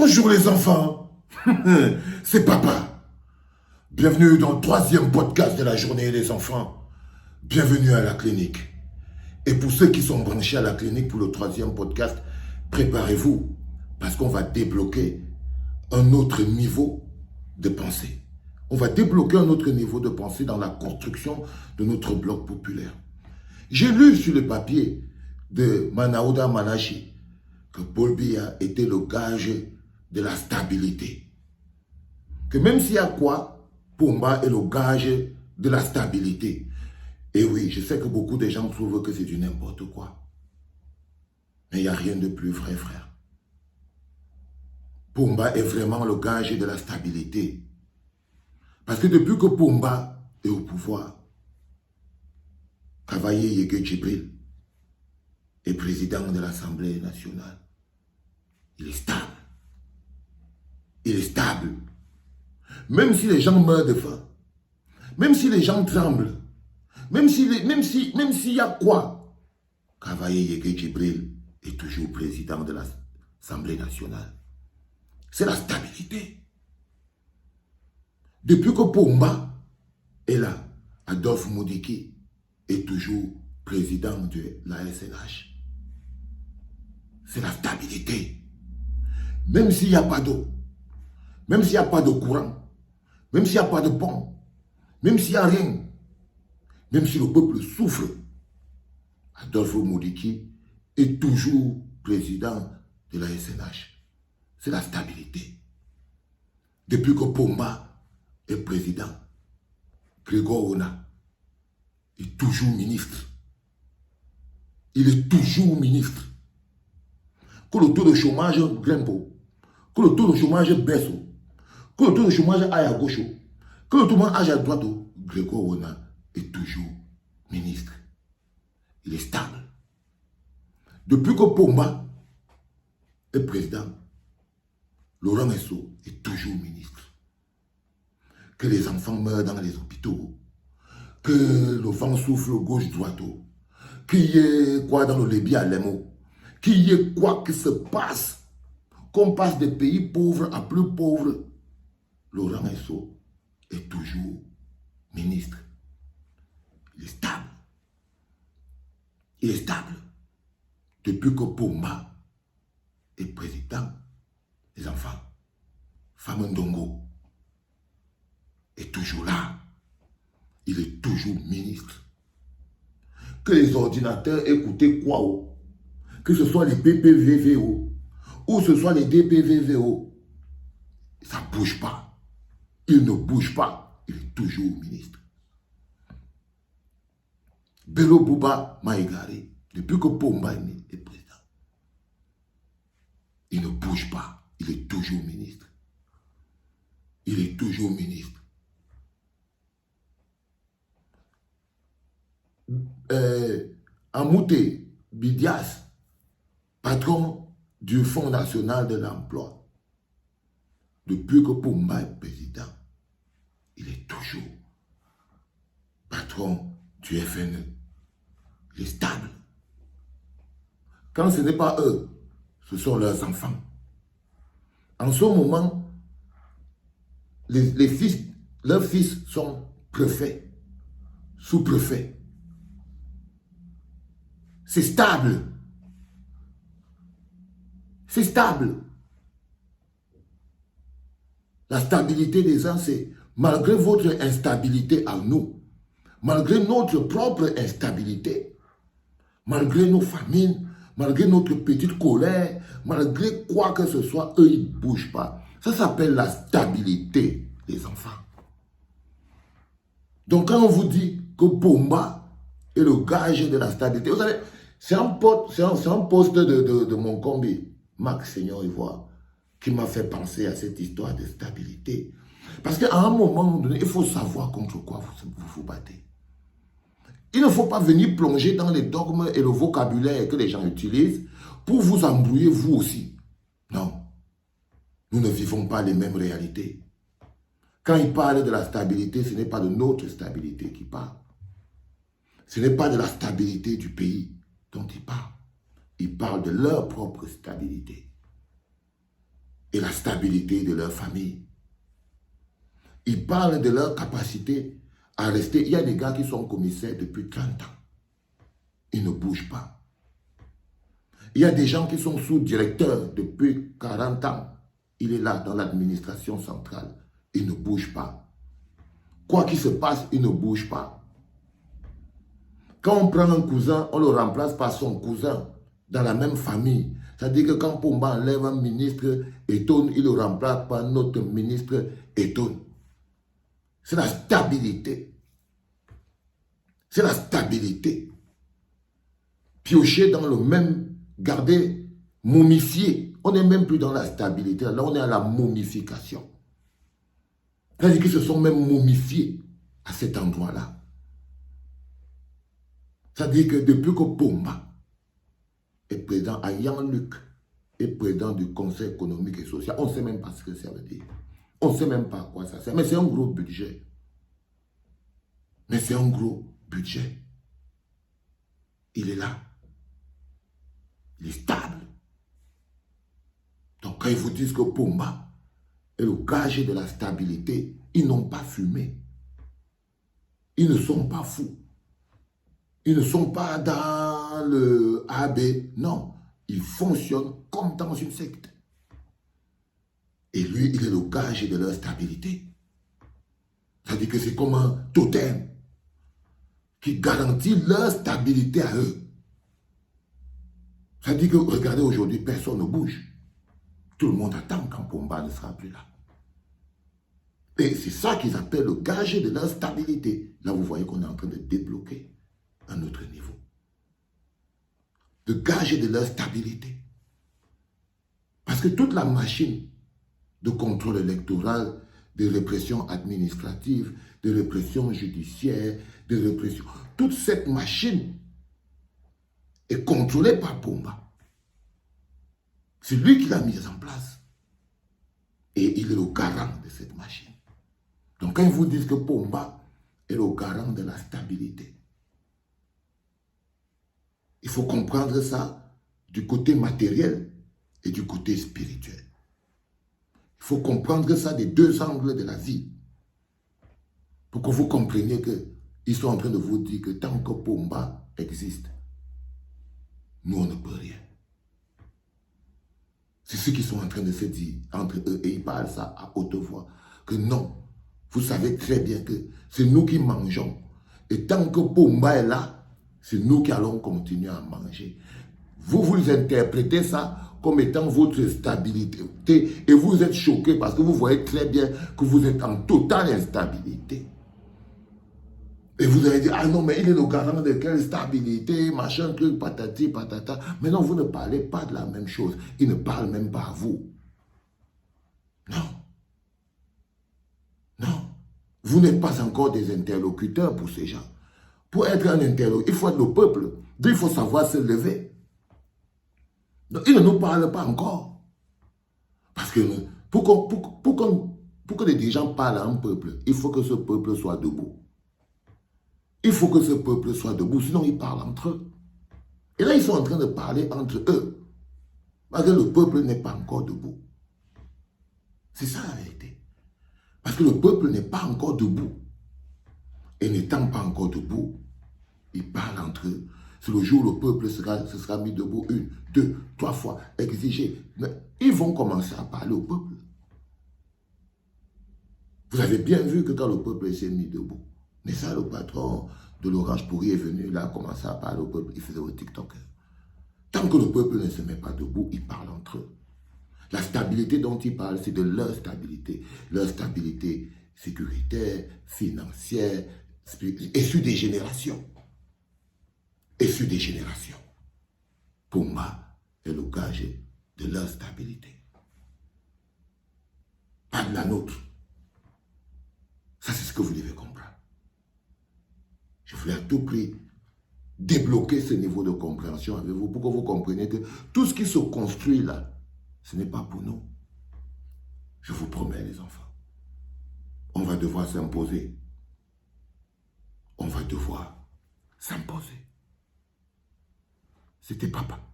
Bonjour les enfants, c'est papa. Bienvenue dans le 3e podcast de la journée des enfants. Bienvenue à la clinique. Et pour ceux qui sont branchés à la clinique pour le 3e podcast, préparez-vous parce qu'on va débloquer un autre niveau de pensée. On va débloquer un autre niveau de pensée dans la construction de notre bloc populaire. J'ai lu sur le papier de Manaouda Manachi que Paul Biya était le gage de la stabilité. Que même s'il y a quoi, Pomba est le gage de la stabilité. Et oui, je sais que beaucoup de gens trouvent que c'est du n'importe quoi. Mais il n'y a rien de plus vrai, frère. Pomba est vraiment le gage de la stabilité. Parce que depuis que Pomba est au pouvoir, Kavaye Yege Djibril est président de l'Assemblée nationale. Il est stable. Il est stable. Même si les gens meurent de faim, même si les gens tremblent, même s'il y a quoi, Kavaye Yege Djibril est toujours président de l'Assemblée nationale. C'est la stabilité. Depuis que Pomba est là, Adolphe Moudiki est toujours président de la SNH. C'est la stabilité. Même s'il n'y a pas d'eau, même s'il n'y a pas de courant, même s'il n'y a pas de pont, même s'il n'y a rien, même si le peuple souffre, Adolphe Moudiki est toujours président de la SNH. C'est la stabilité. Depuis que Pomba est président, Grégoire Ona est toujours ministre. Il est toujours ministre. Que le taux de chômage grimpe, que le taux de chômage baisse, que le taux de chômage aille à gauche, que le taux de chômage aille à droite, Grégoire Ona est toujours ministre. Il est stable. Depuis que Pomba est président, Laurent Esso est toujours ministre. Que les enfants meurent dans les hôpitaux, que le vent souffle gauche-droite, qu'il y ait quoi dans le Lébi à Lemo, qu'il y ait quoi qui se passe, qu'on passe des pays pauvres à plus pauvres, Laurent Esso est toujours ministre. Il est stable. Il est stable. Depuis que Pomba est président, les enfants, Famandongo est toujours là. Il est toujours ministre. Que les ordinateurs écoutez quoi, que ce soit les PPVVO ou ce soit les DPVVO, ça ne bouge pas. Il ne bouge pas. Il est toujours ministre. Bello Bouba Maïgari, depuis que Pomba est président, il ne bouge pas. Il est toujours ministre. Il est toujours ministre. Amouté Bidias, patron du Fonds national de l'emploi, depuis que Pomba est président, il est toujours patron du FNE. Il est stable. Quand ce n'est pas eux, ce sont leurs enfants. En ce moment, leurs fils sont préfets, sous-préfets. C'est stable. C'est stable. La stabilité des gens, c'est malgré votre instabilité à nous, malgré notre propre instabilité, malgré nos famines, malgré notre petite colère, malgré quoi que ce soit, eux, ils ne bougent pas. Ça s'appelle la stabilité, les enfants. Donc quand on vous dit que Pomba est le gage de la stabilité, vous savez, c'est un poste de mon combi, Max Seigneur Ivoire, qui m'a fait penser à cette histoire de stabilité. Parce qu'à un moment donné, il faut savoir contre quoi vous vous battez. Il ne faut pas venir plonger dans les dogmes et le vocabulaire que les gens utilisent pour vous embrouiller vous aussi. Non. Nous ne vivons pas les mêmes réalités. Quand ils parlent de la stabilité, ce n'est pas de notre stabilité qu'ils parlent. Ce n'est pas de la stabilité du pays dont ils parlent. Ils parlent de leur propre stabilité. et la stabilité de leur famille. Ils parlent de leur capacité à rester. Il y a des gars qui sont commissaires depuis 30 ans. Ils ne bougent pas. Il y a des gens qui sont sous-directeurs depuis 40 ans. Il est là dans l'administration centrale. Il ne bouge pas. Quoi qu'il se passe, il ne bouge pas. Quand on prend un cousin, on le remplace par son cousin dans la même famille. C'est-à-dire que quand Pomba enlève un ministre Etone, il le remplace par notre ministre Etone. C'est la stabilité. C'est la stabilité. Piocher dans le même, garder, momifier. On n'est même plus dans la stabilité. Là, on est à la momification. C'est-à-dire qu'ils se sont même momifiés à cet endroit-là. C'est-à-dire que depuis que Pomba est président, à Jean-Luc est président du Conseil économique et social, on ne sait même pas ce que ça veut dire. On ne sait même pas à quoi ça sert. Mais c'est un gros budget. Mais c'est un gros budget. Il est là. Il est stable. Donc quand ils vous disent que Pomba est le gage de la stabilité, ils n'ont pas fumé. Ils ne sont pas fous. Ils ne sont pas dans le AB. Non, ils fonctionnent comme dans une secte. Et lui, il est le gage de leur stabilité. C'est-à-dire que c'est comme un totem qui garantit leur stabilité à eux. C'est-à-dire que, regardez, aujourd'hui, personne ne bouge. Tout le monde attend quand Pomba ne sera plus là. Et c'est ça qu'ils appellent le gage de leur stabilité. Là, vous voyez qu'on est en train de débloquer un autre niveau. Le gage de leur stabilité. Parce que toute la machine de contrôle électoral, de répression administrative, de répression judiciaire, de répression, toute cette machine est contrôlée par Pomba. C'est lui qui l'a mise en place. Et il est le garant de cette machine. Donc quand ils vous disent que Pomba est le garant de la stabilité, il faut comprendre ça du côté matériel et du côté spirituel. Il faut comprendre ça des deux angles de la vie. Pour que vous compreniez qu'ils sont en train de vous dire que tant que Pomba existe, nous on ne peut rien. C'est ce qu'ils sont en train de se dire entre eux. Et ils parlent ça à haute voix. Que non, vous savez très bien que c'est nous qui mangeons. Et tant que Pomba est là, c'est nous qui allons continuer à manger. Vous interprétez ça comme étant votre stabilité. Et vous êtes choqués parce que vous voyez très bien que vous êtes en totale instabilité. Et vous allez dire, ah non, mais il est le garant de quelle stabilité, machin, truc, patati, patata. Mais non, vous ne parlez pas de la même chose. Il ne parle même pas à vous. Non. Non. Vous n'êtes pas encore des interlocuteurs pour ces gens. Pour être un interlocuteur, il faut être le peuple. Donc il faut savoir se lever. Donc il ne nous parle pas encore. Parce que pour que les dirigeants parlent à un peuple, il faut que ce peuple soit debout. Il faut que ce peuple soit debout, sinon ils parlent entre eux. Et là, ils sont en train de parler entre eux. Parce que le peuple n'est pas encore debout. C'est ça la vérité. Parce que le peuple n'est pas encore debout. Et n'étant pas encore debout, ils parlent entre eux. C'est le jour où le peuple se sera mis debout 1, 2, 3 fois, exigé. Mais ils vont commencer à parler au peuple. Vous avez bien vu que quand le peuple s'est mis debout, mais ça, le patron de l'Orange Pourri est venu, il a commencé à parler au peuple, il faisait au TikTok. Tant que le peuple ne se met pas debout, ils parlent entre eux. La stabilité dont ils parlent, c'est de leur stabilité. Leur stabilité sécuritaire, financière, spirituelle, et sur des générations. Et sur des générations. Pomba est le gage de leur stabilité. Pas de la nôtre. Ça, c'est ce que vous devez comprendre. Je voulais à tout prix débloquer ce niveau de compréhension avec vous pour que vous compreniez que tout ce qui se construit là, ce n'est pas pour nous. Je vous promets, les enfants. On va devoir s'imposer. On va devoir s'imposer. C'était papa.